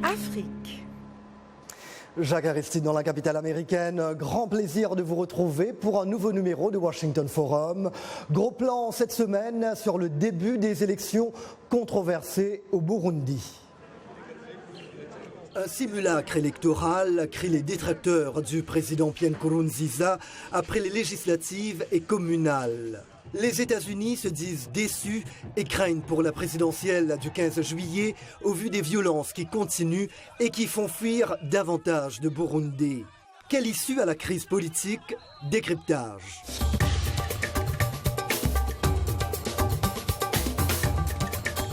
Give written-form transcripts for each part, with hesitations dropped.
Afrique. Jacques Aristide dans la capitale américaine, grand plaisir de vous retrouver pour un nouveau numéro de Washington Forum. Gros plan cette semaine sur le début des élections controversées au Burundi. Un simulacre électoral, crient les détracteurs du président Pierre Nkurunziza après les législatives et communales. Les États-Unis se disent déçus et craignent pour la présidentielle du 15 juillet au vu des violences qui continuent et qui font fuir davantage de Burundais. Quelle issue à la crise politique? Décryptage.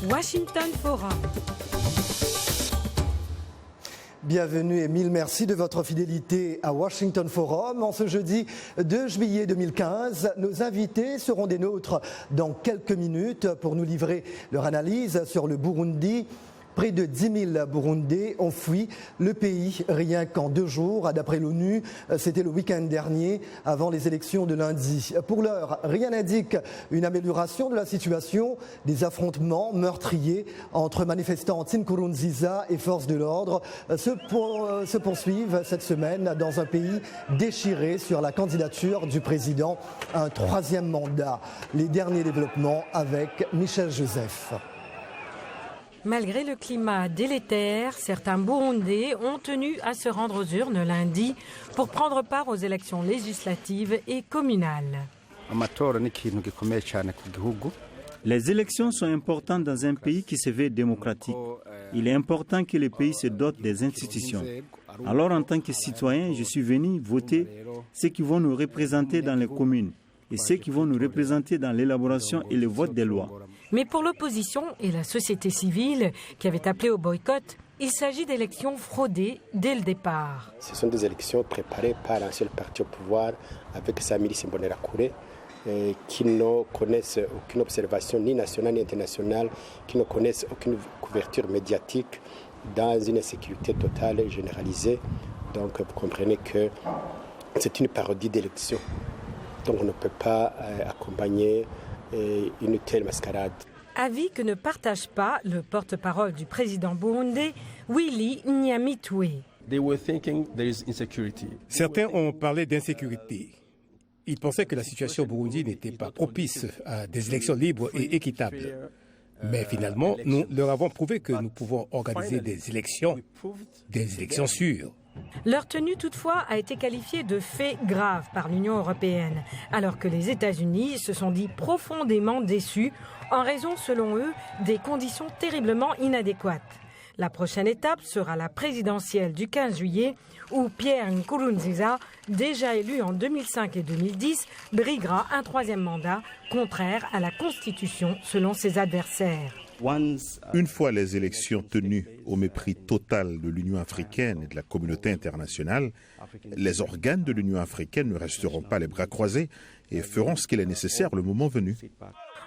Washington Forum. Bienvenue et mille merci de votre fidélité à Washington Forum. En ce jeudi 2 juillet 2015, nos invités seront des nôtres dans quelques minutes pour nous livrer leur analyse sur le Burundi. Près de 10 000 Burundais ont fui le pays rien qu'en 2 jours. D'après l'ONU, c'était le week-end dernier avant les élections de lundi. Pour l'heure, rien n'indique une amélioration de la situation. Des affrontements meurtriers entre manifestants anti-Nkurunziza et forces de l'ordre se poursuivent cette semaine dans un pays déchiré sur la candidature du président à un 3e mandat. Les derniers développements avec Michel Joseph. Malgré le climat délétère, certains Burundais ont tenu à se rendre aux urnes lundi pour prendre part aux élections législatives et communales. Les élections sont importantes dans un pays qui se veut démocratique. Il est important que le pays se dote des institutions. Alors en tant que citoyen, je suis venu voter ceux qui vont nous représenter dans les communes et ceux qui vont nous représenter dans l'élaboration et le vote des lois. Mais pour l'opposition et la société civile qui avait appelé au boycott, il s'agit d'élections fraudées dès le départ. Ce sont des élections préparées par un seul parti au pouvoir avec Samiri Imbonerakure qui ne connaissent aucune observation ni nationale ni internationale, qui ne connaissent aucune couverture médiatique dans une insécurité totale et généralisée. Donc vous comprenez que c'est une parodie d'élection. Donc on ne peut pas accompagner une telle mascarade. Avis que ne partage pas le porte-parole du président burundais, Willy Nyamitwe. Certains ont parlé d'insécurité. Ils pensaient que la situation au Burundi n'était pas propice à des élections libres et équitables. Mais finalement, nous leur avons prouvé que nous pouvons organiser des élections sûres. Leur tenue, toutefois, a été qualifiée de fait grave par l'Union européenne, alors que les États-Unis se sont dit profondément déçus en raison, selon eux, des conditions terriblement inadéquates. La prochaine étape sera la présidentielle du 15 juillet, où Pierre Nkurunziza, déjà élu en 2005 et 2010, briguera un 3e mandat contraire à la Constitution, selon ses adversaires. Une fois les élections tenues au mépris total de l'Union africaine et de la communauté internationale, les organes de l'Union africaine ne resteront pas les bras croisés et feront ce qu'il est nécessaire le moment venu.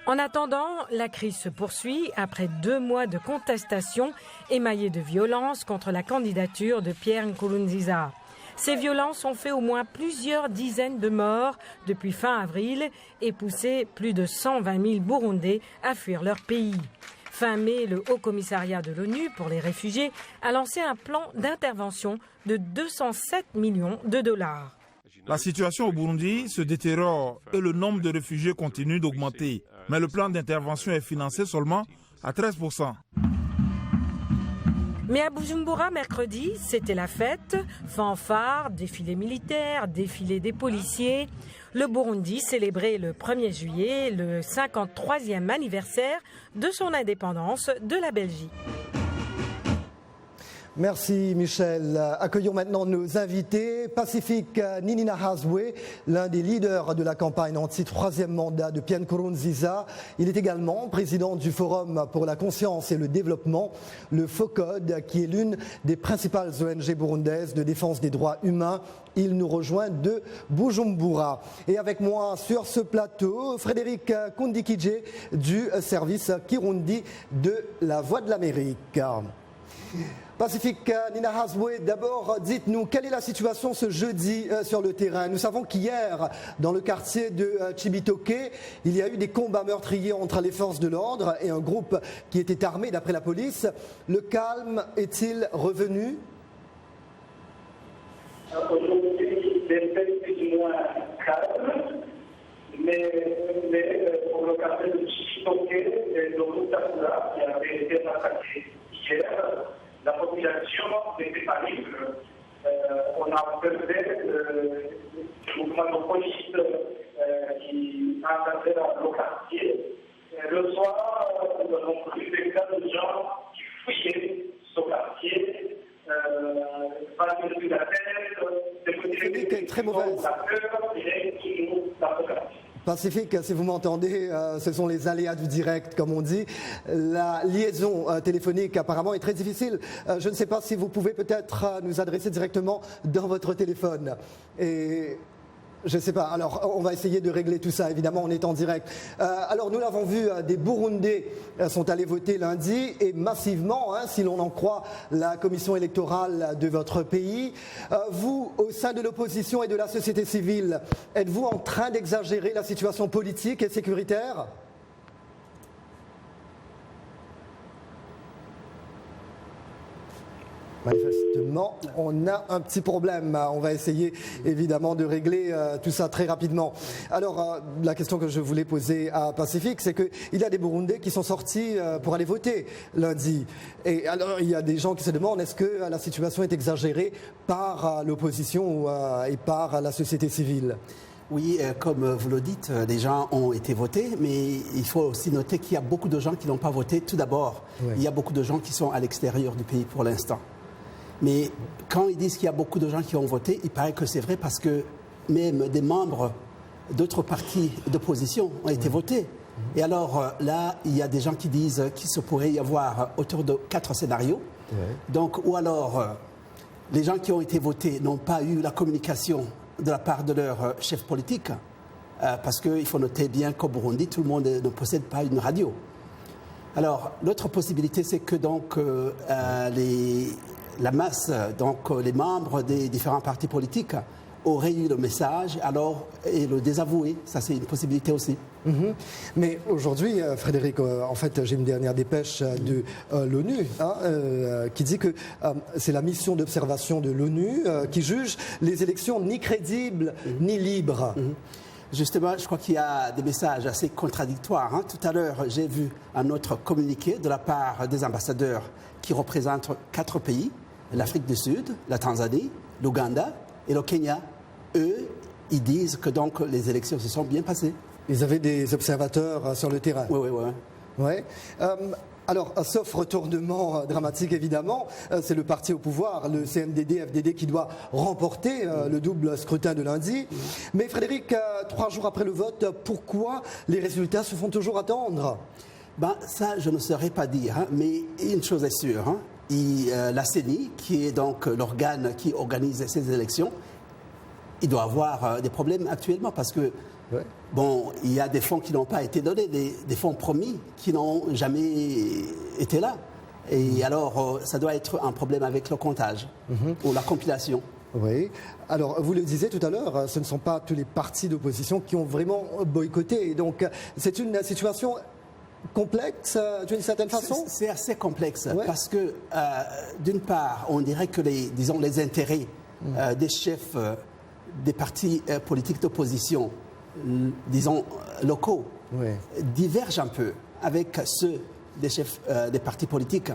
En attendant, la crise se poursuit après 2 mois de contestation émaillée de violences contre la candidature de Pierre Nkurunziza. Ces violences ont fait au moins plusieurs dizaines de morts depuis fin avril et poussé plus de 120 000 Burundais à fuir leur pays. Fin mai, le Haut Commissariat de l'ONU pour les réfugiés a lancé un plan d'intervention de 207 millions de dollars. La situation au Burundi se détériore et le nombre de réfugiés continue d'augmenter. Mais le plan d'intervention est financé seulement à 13%. Mais à Bujumbura, mercredi, c'était la fête. Fanfare, défilé militaire, défilé des policiers. Le Burundi célébrait le 1er juillet le 53e anniversaire de son indépendance de la Belgique. Merci Michel. Accueillons maintenant nos invités. Pacifique Nininahazoe, l'un des leaders de la campagne anti-3e mandat de Pierre Nkurunziza. Il est également président du Forum pour la conscience et le développement, le FOCODE, qui est l'une des principales ONG burundaises de défense des droits humains. Il nous rejoint de Bujumbura. Et avec moi sur ce plateau, Frédéric Kundikidje du service Kirundi de la Voix de l'Amérique. Pacifique Nina Haswe, d'abord dites-nous quelle est la situation ce jeudi sur le terrain. Nous savons qu'hier, dans le quartier de Cibitoke, il y a eu des combats meurtriers entre les forces de l'ordre et un groupe qui était armé d'après la police. Le calme est-il revenu? Aujourd'hui, des faits plus ou moins calmes, mais pour le quartier de Cibitoke et de Mutakura, qui avait été attaqué hier, la population n'était pas libre. On a observé le mouvement de police qui a entré dans le quartier. Le soir, nous avons vu des cas de gens qui fouillaient ce quartier, pas de la tête, des très mauvaise. Pacifique, si vous m'entendez, ce sont les aléas du direct, comme on dit. La liaison téléphonique apparemment est très difficile. Je ne sais pas si vous pouvez peut-être nous adresser directement dans votre téléphone. Et je ne sais pas. Alors, on va essayer de régler tout ça. Évidemment, on est en direct. Alors, nous l'avons vu, des Burundais sont allés voter lundi et massivement, si l'on en croit la commission électorale de votre pays. Vous, au sein de l'opposition et de la société civile, êtes-vous en train d'exagérer la situation politique et sécuritaire ? Manifestement, on a un petit problème. On va essayer évidemment de régler tout ça très rapidement. Alors, la question que je voulais poser à Pacifique, c'est qu'il y a des Burundais qui sont sortis pour aller voter lundi. Et alors, il y a des gens qui se demandent est-ce que la situation est exagérée par l'opposition et par la société civile ? Oui, comme vous le dites, les gens ont été votés, mais il faut aussi noter qu'il y a beaucoup de gens qui n'ont pas voté. Tout d'abord, il y a beaucoup de gens qui sont à l'extérieur du pays pour l'instant. Mais quand ils disent qu'il y a beaucoup de gens qui ont voté, il paraît que c'est vrai parce que même des membres d'autres partis d'opposition ont été votés. Et alors là, il y a des gens qui disent qu'il se pourrait y avoir autour de 4 scénarios. Donc, ou alors, les gens qui ont été votés n'ont pas eu la communication de la part de leur chef politique, parce qu'il faut noter bien qu'au Burundi, tout le monde ne possède pas une radio. Alors, l'autre possibilité, c'est que donc la masse, donc les membres des différents partis politiques auraient eu le message et le désavoué. Ça, c'est une possibilité aussi. Mais aujourd'hui, Frédéric, en fait, j'ai une dernière dépêche de l'ONU qui dit que c'est la mission d'observation de l'ONU qui juge les élections ni crédibles ni libres. Justement, je crois qu'il y a des messages assez contradictoires. Tout à l'heure, j'ai vu un autre communiqué de la part des ambassadeurs qui représentent 4 pays, l'Afrique du Sud, la Tanzanie, l'Ouganda et le Kenya. Eux, ils disent que donc les élections se sont bien passées. Ils avaient des observateurs sur le terrain. Oui. Alors, sauf retournement dramatique, évidemment, c'est le parti au pouvoir, le CNDD-FDD, qui doit remporter le double scrutin de lundi. Mais Frédéric, 3 jours après le vote, pourquoi les résultats se font toujours attendre ? Ça, je ne saurais pas dire, mais une chose est sûre. La CENI, qui est donc l'organe qui organise ces élections, il doit avoir des problèmes actuellement parce que il y a des fonds qui n'ont pas été donnés, des fonds promis qui n'ont jamais été là. Et alors, ça doit être un problème avec le comptage ou la compilation. Oui. Alors, vous le disiez tout à l'heure, ce ne sont pas tous les partis d'opposition qui ont vraiment boycotté. Donc, c'est une situation complexe d'une certaine façon. C'est assez complexe parce que, d'une part, on dirait que les intérêts des chefs des partis politiques d'opposition, disons locaux, divergent un peu avec ceux des chefs des partis politiques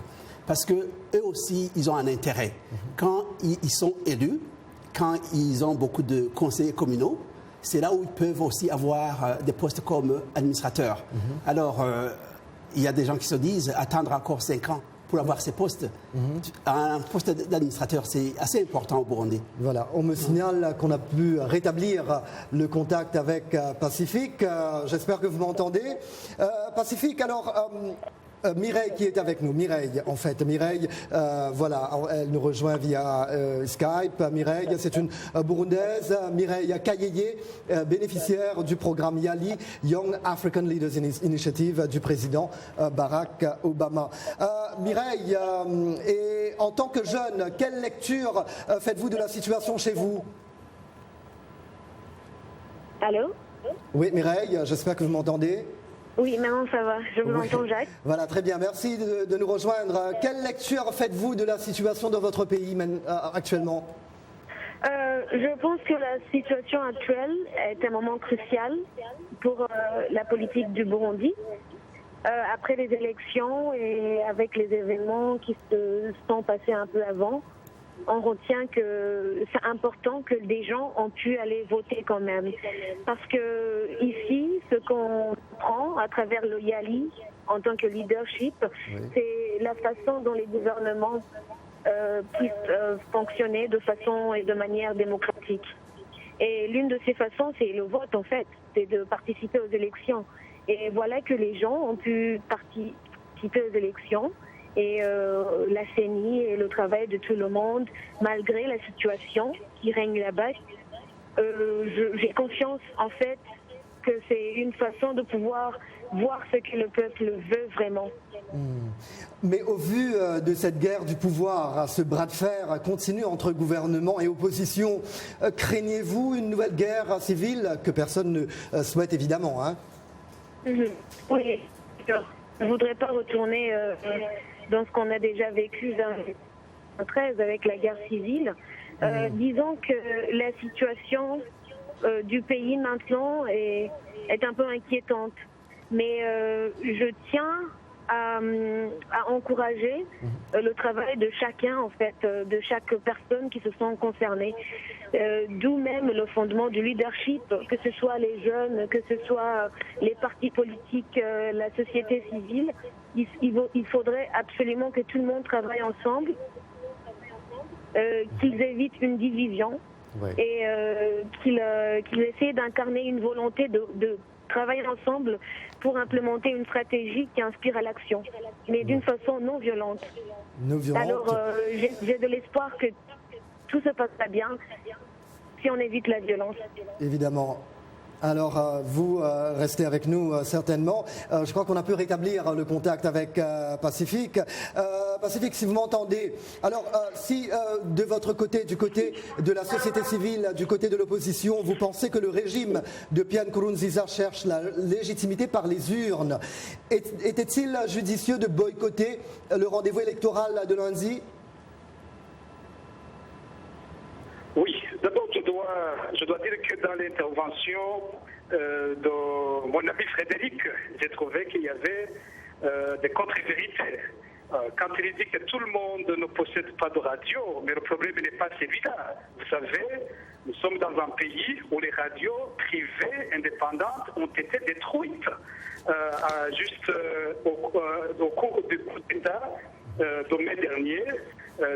parce que eux aussi, ils ont un intérêt. Quand ils sont élus, quand ils ont beaucoup de conseillers communaux, c'est là où ils peuvent aussi avoir des postes comme administrateurs. Alors, il y a des gens qui se disent attendre encore 5 ans pour avoir ces postes. Un poste d'administrateur, c'est assez important au Burundi. Voilà, on me signale qu'on a pu rétablir le contact avec Pacifique. J'espère que vous m'entendez. Pacifique, alors, Mireille qui est avec nous. Mireille, voilà, elle nous rejoint via Skype. Mireille, c'est une Burundaise. Mireille Kayeye, bénéficiaire du programme YALI, Young African Leaders Initiative du président Barack Obama. Mireille, et en tant que jeune, quelle lecture faites-vous de la situation chez vous? Allô? Oui, Mireille, j'espère que vous m'entendez. Oui, maintenant ça va, je vous entends, Jacques. Voilà, très bien, merci de nous rejoindre. Quelle lecture faites-vous de la situation dans votre pays actuellement? Je pense que la situation actuelle est un moment crucial pour la politique du Burundi. Après les élections et avec les événements qui se sont passés un peu avant, on retient que c'est important que des gens ont pu aller voter quand même. Parce que ici, ce qu'on prend à travers le YALI en tant que leadership, c'est la façon dont les gouvernements puissent fonctionner de façon et de manière démocratique. Et l'une de ces façons, c'est le vote en fait, c'est de participer aux élections. Et voilà que les gens ont pu participer aux élections. Et la CENI et le travail de tout le monde, malgré la situation qui règne là-bas, j'ai confiance en fait que c'est une façon de pouvoir voir ce que le peuple veut vraiment. Mais au vu de cette guerre du pouvoir, ce bras de fer continu entre gouvernement et opposition, craignez-vous une nouvelle guerre civile que personne ne souhaite évidemment, hein? Oui, je ne voudrais pas retourner dans ce qu'on a déjà vécu en 2013 avec la guerre civile. Disons que la situation du pays maintenant est un peu inquiétante. Mais je tiens à encourager le travail de chacun, en fait, de chaque personne qui se sent concernée. D'où même le fondement du leadership, que ce soit les jeunes, que ce soit les partis politiques, la société civile. Il faudrait absolument que tout le monde travaille ensemble, qu'ils évitent une division et qu'ils essaient d'incarner une volonté de travailler ensemble pour implémenter une stratégie qui inspire à l'action, mais d'une façon non violente. Alors, j'ai de l'espoir que tout se passera bien si on évite la violence. Évidemment. Alors, vous restez avec nous certainement. Je crois qu'on a pu rétablir le contact avec Pacifique. Pacifique, si vous m'entendez, alors si de votre côté, du côté de la société civile, du côté de l'opposition, vous pensez que le régime de Pierre Nkurunziza cherche la légitimité par les urnes, était-il judicieux de boycotter le rendez-vous électoral de lundi? Oui, d'abord je dois dire que dans l'intervention de mon ami Frédéric, j'ai trouvé qu'il y avait des contre-vérités. Quand il dit que tout le monde ne possède pas de radio, mais le problème n'est pas celui-là. Vous savez, nous sommes dans un pays où les radios privées indépendantes ont été détruites juste au cours du coup d'État de mai dernier.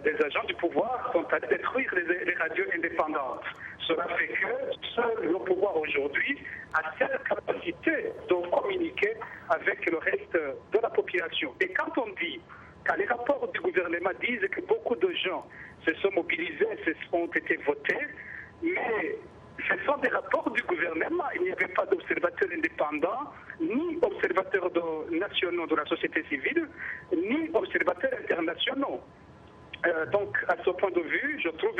Des agents du pouvoir sont allés détruire les radios indépendantes. Cela fait que seul le pouvoir aujourd'hui a cette capacité de communiquer avec le reste de la population. Et quand on dit, quand les rapports du gouvernement disent que beaucoup de gens se sont mobilisés, ont été votés, mais ce sont des rapports du gouvernement. Il n'y avait pas d'observateurs indépendants, ni observateurs nationaux de la société civile, ni observateurs internationaux. Donc, à ce point de vue, je trouve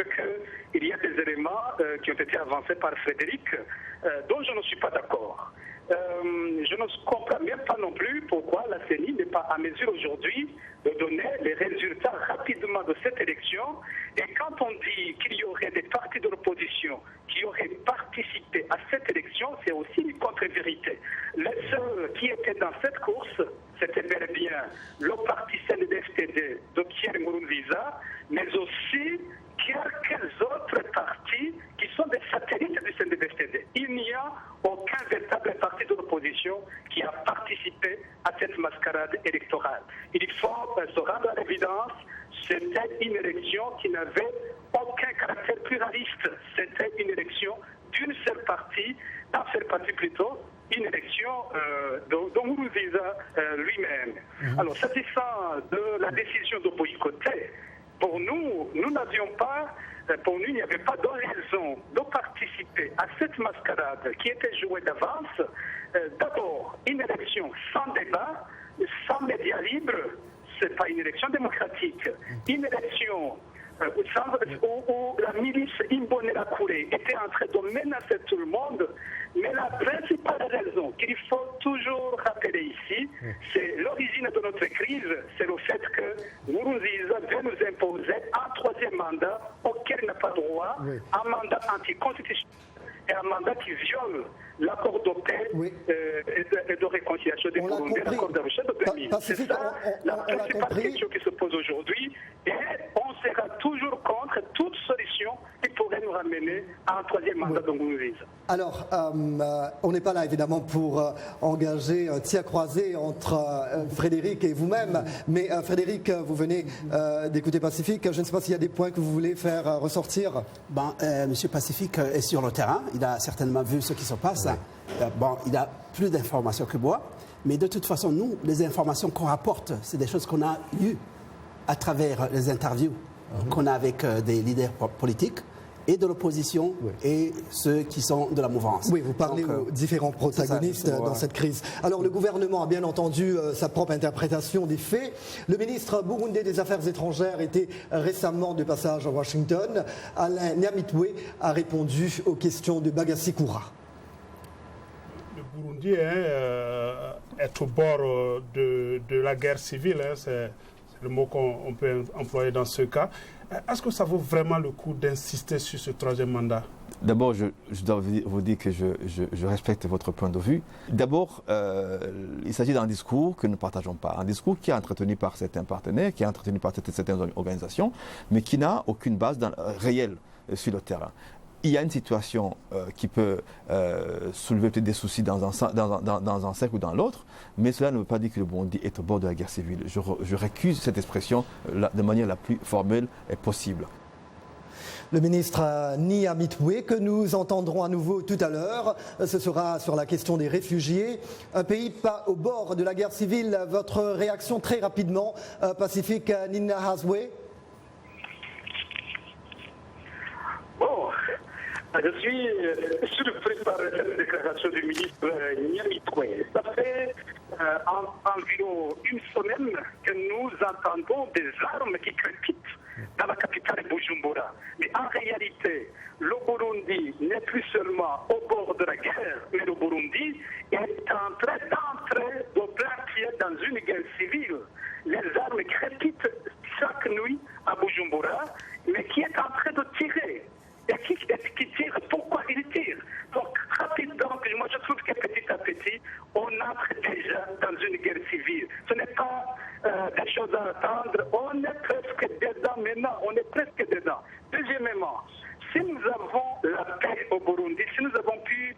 qu'il y a des éléments qui ont été avancés par Frédéric dont je ne suis pas d'accord. Je ne comprends même pas non plus pourquoi la CENI n'est pas à mesure aujourd'hui de donner les résultats rapidement de cette élection. Et quand on dit qu'il y aurait des partis de l'opposition qui auraient participé à cette élection, c'est aussi une contre-vérité. Les seuls qui étaient dans cette course, c'était bel et bien le parti CNDD-FDD de Pierre Nkurunziza, mais aussi quelques autres partis qui sont des satellites du CNDD-FDD. Il n'y a aucun véritable parti de l'opposition qui a participé à cette mascarade électorale. Il faut se rendre à l'évidence, c'était une élection qui n'avait aucun caractère pluraliste. C'était une élection d'une seule partie, d'un seul parti plutôt, une élection de Nkurunziza lui-même. Alors, s'agissant de la décision de boycotter, pour nous, il n'y avait pas de raison de participer à cette mascarade qui était jouée d'avance. D'abord, une élection sans débat, sans médias libres, ce n'est pas une élection démocratique. Une élection où la milice Imbonerakure était en train de menacer tout le monde. Mais la principale raison qu'il faut toujours rappeler ici, c'est l'origine de notre crise, c'est le fait que Nkurunziza veut nous imposer un troisième mandat auquel il n'a pas droit, un mandat anticonstitutionnel et un mandat qui viole l'accord de paix et de réconciliation des Burundais, l'accord d'Arusha de 2000. C'est ça la principale question qui se pose aujourd'hui et on sera toujours contre toute solution qui pourrait nous ramener à un troisième mandat de Nkurunziza. Alors, on n'est pas là évidemment pour engager un tir croisé entre Frédéric et vous-même, mais Frédéric, vous venez d'écouter Pacifique. Je ne sais pas s'il y a des points que vous voulez faire ressortir. Monsieur Pacifique est sur le terrain, il a certainement vu ce qui se passe. Il a plus d'informations que moi, mais de toute façon, nous, les informations qu'on rapporte, c'est des choses qu'on a eues à travers les interviews qu'on a avec des leaders politiques et de l'opposition et ceux qui sont de la mouvance. Oui, vous parlez aux différents protagonistes dans cette crise. Alors le gouvernement a bien entendu sa propre interprétation des faits. Le ministre burundais des Affaires étrangères était récemment de passage à Washington. Alain Nyamitwe a répondu aux questions de Bagassi Koura. Le Burundi est au bord de la guerre civile, c'est le mot qu'on peut employer dans ce cas. Est-ce que ça vaut vraiment le coup d'insister sur ce troisième mandat? D'abord, je dois vous dire que je respecte votre point de vue. D'abord, il s'agit d'un discours que nous ne partageons pas. Un discours qui est entretenu par certains partenaires, qui est entretenu par certaines organisations, mais qui n'a aucune base réelle sur le terrain. Il y a une situation qui peut soulever peut-être des soucis dans un cercle ou dans l'autre, mais cela ne veut pas dire que le Burundi est au bord de la guerre civile. Je récuse cette expression de manière la plus formelle possible. Le ministre Nyamitwe, que nous entendrons à nouveau tout à l'heure, ce sera sur la question des réfugiés. Un pays pas au bord de la guerre civile. Votre réaction très rapidement, Pacifique Ninahazwe? Je suis surpris par la déclaration du ministre Nyamitwe. Ça fait environ une semaine que nous entendons des armes qui crépitent dans la capitale Bujumbura. Mais en réalité, le Burundi n'est plus seulement au bord de la guerre, mais le Burundi est en train d'entrer de plein pied dans une guerre civile. Les armes crépitent chaque nuit à Bujumbura, mais qui est en train de tirer. Et qui tire? Pourquoi il tire? Donc, rapidement, moi je trouve que petit à petit, on entre déjà dans une guerre civile. Ce n'est pas des choses à attendre. On est presque dedans maintenant. On est presque dedans. Deuxièmement, si nous avons la paix au Burundi, si nous avons pu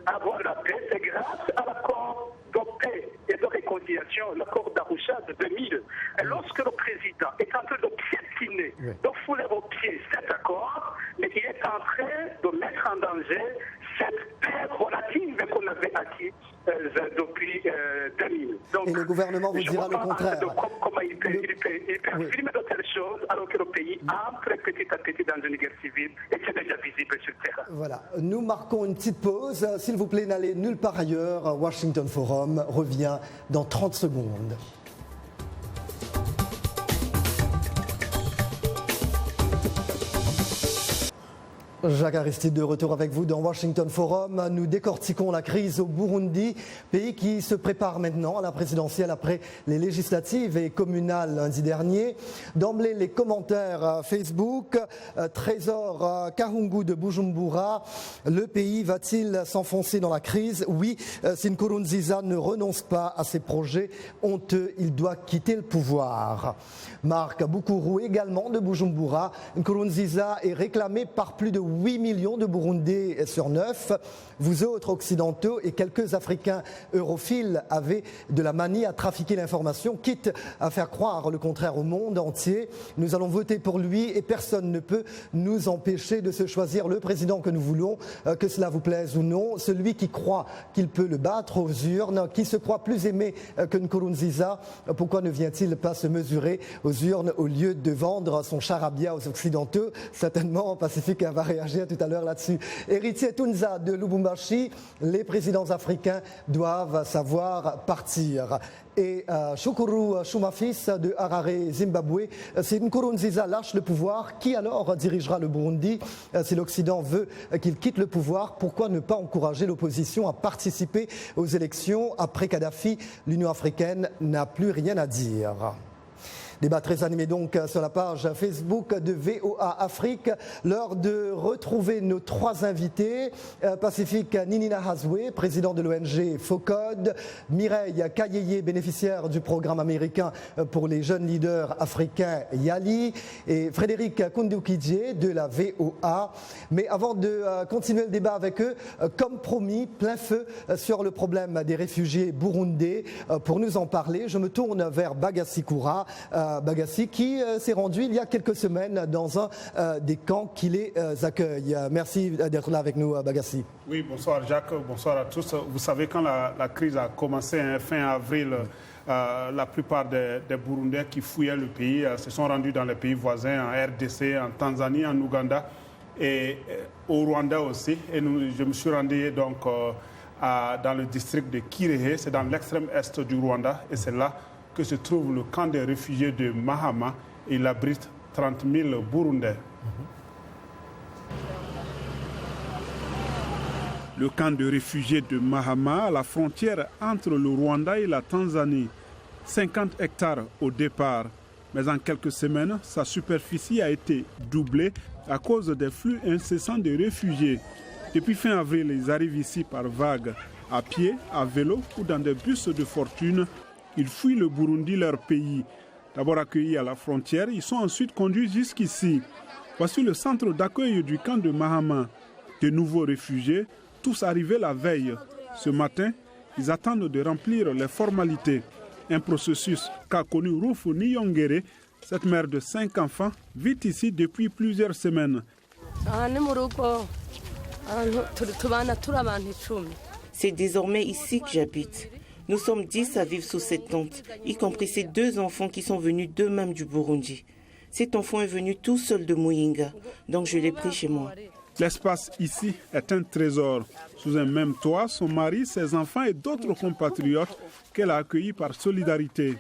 avoir la paix, c'est grâce à l'accord de paix et de réconciliation, l'accord d'Arusha de 2000. Et lorsque le président est en train de piétiner, de fouler au pied cet accord, mais il est en train de mettre en danger cette paix relative qu'on avait acquis depuis 2000. Donc, et le gouvernement vous dira le contraire. Comment il peut filmer de telles choses alors que le pays entre petit à petit dans une guerre civile et c'est déjà visible sur le terrain. Voilà, nous marquons une petite pause. S'il vous plaît, n'allez nulle part ailleurs. Washington Forum revient dans 30 secondes. Jacques Aristide de retour avec vous dans Washington Forum. Nous décortiquons la crise au Burundi, pays qui se prépare maintenant à la présidentielle après les législatives et communales lundi dernier. D'emblée, les commentaires Facebook. Trésor Kahungu de Bujumbura. Le pays va-t-il s'enfoncer dans la crise? Oui, si Nkurunziza ne renonce pas à ses projets honteux, il doit quitter le pouvoir. Marc Boukourou également de Bujumbura. Nkurunziza est réclamé par plus de 8 millions de Burundais sur 9. Vous autres occidentaux et quelques Africains europhiles avez de la manie à trafiquer l'information, quitte à faire croire le contraire au monde entier. Nous allons voter pour lui et personne ne peut nous empêcher de se choisir le président que nous voulons, que cela vous plaise ou non. Celui qui croit qu'il peut le battre aux urnes, qui se croit plus aimé que Nkurunziza, pourquoi ne vient-il pas se mesurer aux urnes au lieu de vendre son charabia aux occidentaux? Certainement, Pacifique va réagir tout à l'heure là-dessus. Héritier Tounza de Lubumbashi, les présidents africains doivent savoir partir. Et Shukuru Shumafis de Harare, Zimbabwe, si Nkurunziza lâche le pouvoir, qui alors dirigera le Burundi? Si l'Occident veut qu'il quitte le pouvoir, pourquoi ne pas encourager l'opposition à participer aux élections? Après Kadhafi, l'Union africaine n'a plus rien à dire. Débat très animé donc sur la page Facebook de VOA Afrique. L'heure de retrouver nos 3 invités. Pacifique Ninina Hazwe, président de l'ONG FOCOD. Mireille Kayeye, bénéficiaire du programme américain pour les jeunes leaders africains YALI. Et Frédéric Koundoukidje de la VOA. Mais avant de continuer le débat avec eux, comme promis, plein feu sur le problème des réfugiés burundais. Pour nous en parler, je me tourne vers Bagassi Koura. Bagassi, qui s'est rendu il y a quelques semaines dans un des camps qui les accueille. Merci d'être là avec nous, Bagassi. Oui, bonsoir Jacques, bonsoir à tous. Vous savez, quand la crise a commencé fin avril, la plupart des Burundais qui fouillaient le pays se sont rendus dans les pays voisins, en RDC, en Tanzanie, en Ouganda et au Rwanda aussi. Et je me suis rendu donc dans le district de Kirehe, c'est dans l'extrême est du Rwanda, et c'est là que se trouve le camp des réfugiés de Mahama. Il abrite 30 000 Burundais. Le camp de réfugiés de Mahama, à la frontière entre le Rwanda et la Tanzanie. 50 hectares au départ. Mais en quelques semaines, sa superficie a été doublée à cause des flux incessants de réfugiés. Depuis fin avril, ils arrivent ici par vagues, à pied, à vélo ou dans des bus de fortune. Ils fuient le Burundi, leur pays. D'abord accueillis à la frontière, ils sont ensuite conduits jusqu'ici. Voici le centre d'accueil du camp de Mahama. De nouveaux réfugiés, tous arrivés la veille. Ce matin, ils attendent de remplir les formalités. Un processus qu'a connu Rufu Niyongere. Cette mère de 5 enfants vit ici depuis plusieurs semaines. C'est désormais ici que j'habite. Nous sommes 10 à vivre sous cette tente, y compris ces 2 enfants qui sont venus d'eux-mêmes du Burundi. Cet enfant est venu tout seul de Muyinga, donc je l'ai pris chez moi. L'espace ici est un trésor. Sous un même toit, son mari, ses enfants et d'autres compatriotes qu'elle a accueillis par solidarité.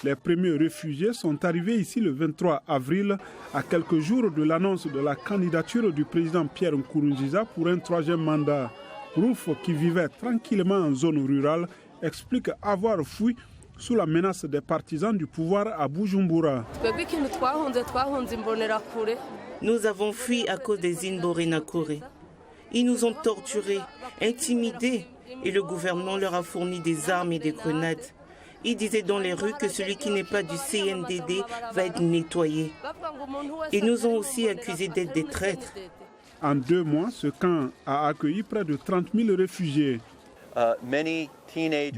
Les premiers réfugiés sont arrivés ici le 23 avril, à quelques jours de l'annonce de la candidature du président Pierre Nkurunziza pour un 3e mandat. Rouf, qui vivait tranquillement en zone rurale, explique avoir fui sous la menace des partisans du pouvoir à Bujumbura. Nous avons fui à cause des Imbonerakure. Ils nous ont torturés, intimidés. Et le gouvernement leur a fourni des armes et des grenades. Ils disaient dans les rues que celui qui n'est pas du CNDD va être nettoyé. Ils nous ont aussi accusés d'être des traîtres. En 2 mois, ce camp a accueilli près de 30 000 réfugiés.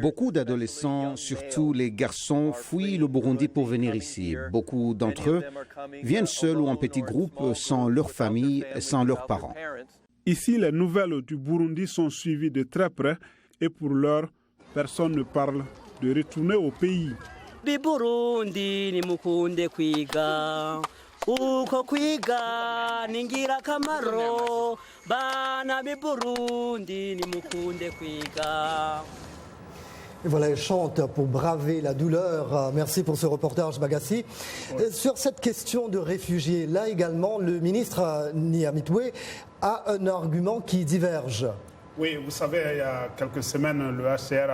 Beaucoup d'adolescents, surtout les garçons, fuient le Burundi pour venir ici. Beaucoup d'entre eux viennent seuls ou en petits groupes, sans leur famille, sans leurs parents. Ici, les nouvelles du Burundi sont suivies de très près et pour l'heure, personne ne parle de retourner au pays. Et voilà, elle chante pour braver la douleur. Merci pour ce reportage, Bagassi. Sur cette question de réfugiés, là également, le ministre Nyamitwe a un argument qui diverge. Oui, vous savez, il y a quelques semaines, le HCR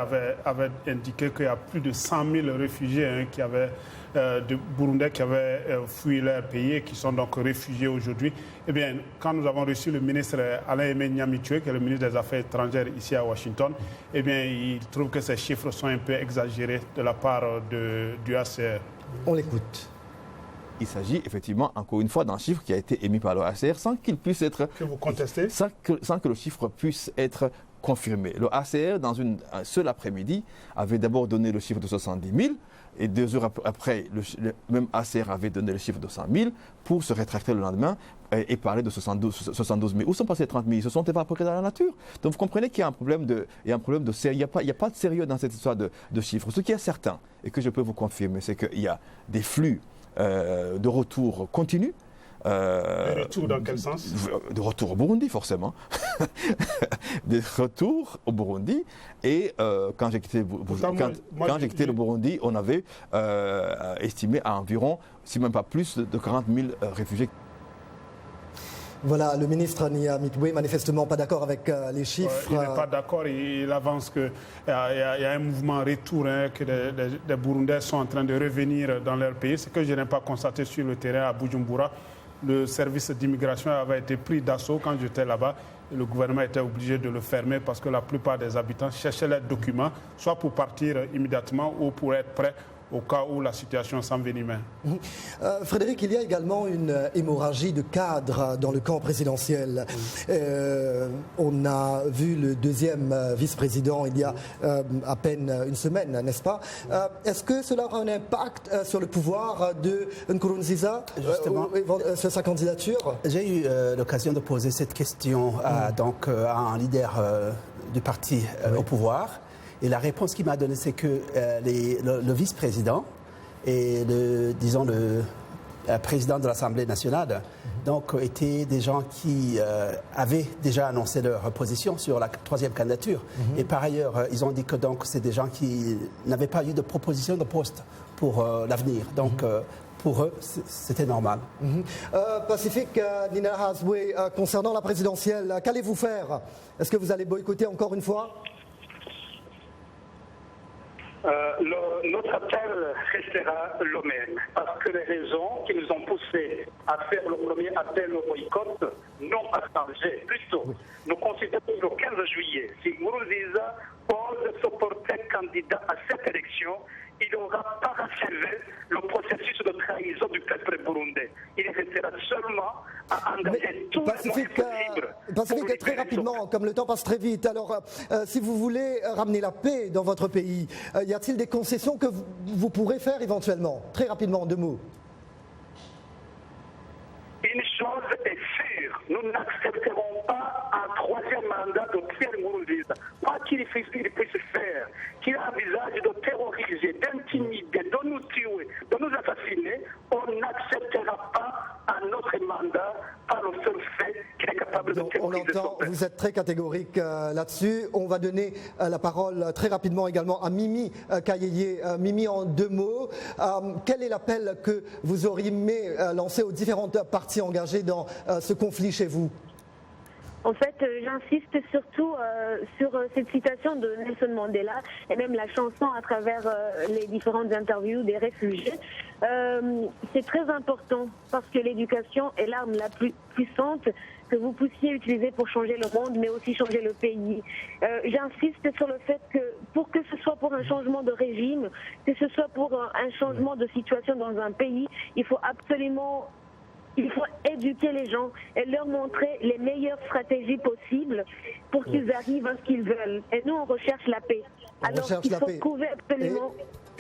avait indiqué qu'il y a plus de 100 000 réfugiés de Burundais qui avaient fui leur pays et qui sont donc réfugiés aujourd'hui. Eh bien, quand nous avons reçu le ministre Alain-Aimé Nyamitwe, qui est le ministre des Affaires étrangères ici à Washington, eh bien, il trouve que ces chiffres sont un peu exagérés de la part du HCR. On l'écoute. il s'agit effectivement, encore une fois, d'un chiffre qui a été émis par l'OACR sans qu'il puisse être... Que vous contestez ? Sans que le chiffre puisse être confirmé. L'OACR, dans un seul après-midi, avait d'abord donné le chiffre de 70 000 et 2 heures après, le même ACR avait donné le chiffre de 100 000 pour se rétracter le lendemain et parler de 72 000. Où sont passés 30 000 ? Ils se sont évaporés dans la nature. Donc vous comprenez qu'il y a un problème de sérieux. Il n'y a pas de sérieux dans cette histoire de chiffres. Ce qui est certain, et que je peux vous confirmer, c'est qu'il y a des flux de retour continus. De retour dans quel sens ? De retour au Burundi, forcément. Des retours au Burundi. Et quand j'ai quitté le Burundi, on avait estimé à environ, si même pas plus, de 40 000 réfugiés. Voilà, le ministre Nia Mitwe, manifestement pas d'accord avec les chiffres. Il n'est pas d'accord, il avance qu'il y a un mouvement retour, que les Burundais sont en train de revenir dans leur pays. Ce que je n'ai pas constaté sur le terrain à Bujumbura. Le service d'immigration avait été pris d'assaut quand j'étais là-bas. Et le gouvernement était obligé de le fermer parce que la plupart des habitants cherchaient leurs documents, soit pour partir immédiatement ou pour être prêts au cas où la situation s'envenimait. Frédéric, il y a également une hémorragie de cadres dans le camp présidentiel. On a vu le deuxième vice-président il y a à peine une semaine, n'est-ce pas ? Est-ce que cela aura un impact sur le pouvoir de Nkurunziza, sur sa candidature ? J'ai eu l'occasion de poser cette question à un leader du parti au pouvoir. Et la réponse qu'il m'a donnée, c'est que le vice-président et le président de l'Assemblée nationale étaient des gens qui avaient déjà annoncé leur position sur la troisième candidature. Et par ailleurs, ils ont dit que c'est des gens qui n'avaient pas eu de proposition de poste pour l'avenir. Pour eux, c'était normal. Pacifique, Nina Hazwe, concernant la présidentielle, qu'allez-vous faire ? Est-ce que vous allez boycotter encore une fois ? Notre appel restera le même, parce que les raisons qui nous ont poussés à faire le premier appel au boycott n'ont pas changé. Plutôt, nous considérons que le 15 juillet, si Nkurunziza pose se porter candidat à cette élection, il n'aura pas achevé le processus de trahison du peuple burundais. Il restera seulement à engager tous les moyens possibles. Pacifique, très rapidement, comme le temps passe très vite. Alors, si vous voulez ramener la paix dans votre pays, y a-t-il des concessions que vous pourrez faire éventuellement ? Très rapidement, en 2 mots. Une chose est sûre, nous n'accepterons pas un 3e mandat de Pierre Nkurunziza. Quoi qu'il puisse faire, qu'il envisage de terroriser, d'intimider, de nous tuer, de nous assassiner, on n'acceptera pas un autre mandat par le seul fait qu'il est capable de terroriser. On entend, vous êtes très catégorique là-dessus. On va donner la parole très rapidement également à Mimi Kayeye. Mimi, en 2 mots, quel est l'appel que vous auriez aimé lancer aux différentes parties engagées dans ce conflit chez vous ? En fait, j'insiste surtout sur cette citation de Nelson Mandela et même la chanson à travers les différentes interviews des réfugiés. C'est très important parce que l'éducation est l'arme la plus puissante que vous puissiez utiliser pour changer le monde, mais aussi changer le pays. J'insiste sur le fait que pour que ce soit pour un changement de régime, que ce soit pour un changement de situation dans un pays, il faut éduquer les gens et leur montrer les meilleures stratégies possibles pour qu'ils arrivent à ce qu'ils veulent. Et nous, on recherche la paix. Alors, il faut trouver absolument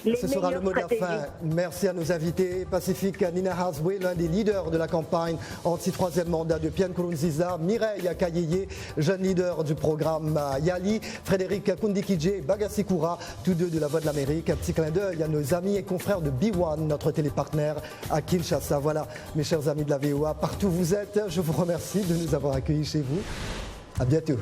les ce sera le mot de la fin. Merci à nos invités. Pacifique Nina Hazwe, l'un des leaders de la campagne anti-3e mandat de Pierre Nkurunziza, Mireille Kayeye, jeune leader du programme Yali, Frédéric Kundikidje, Bagasikura, tous deux de la Voix de l'Amérique. Un petit clin d'œil à nos amis et confrères de B1, notre télépartenaire à Kinshasa. Voilà, mes chers amis de la VOA, partout où vous êtes, je vous remercie de nous avoir accueillis chez vous. À bientôt.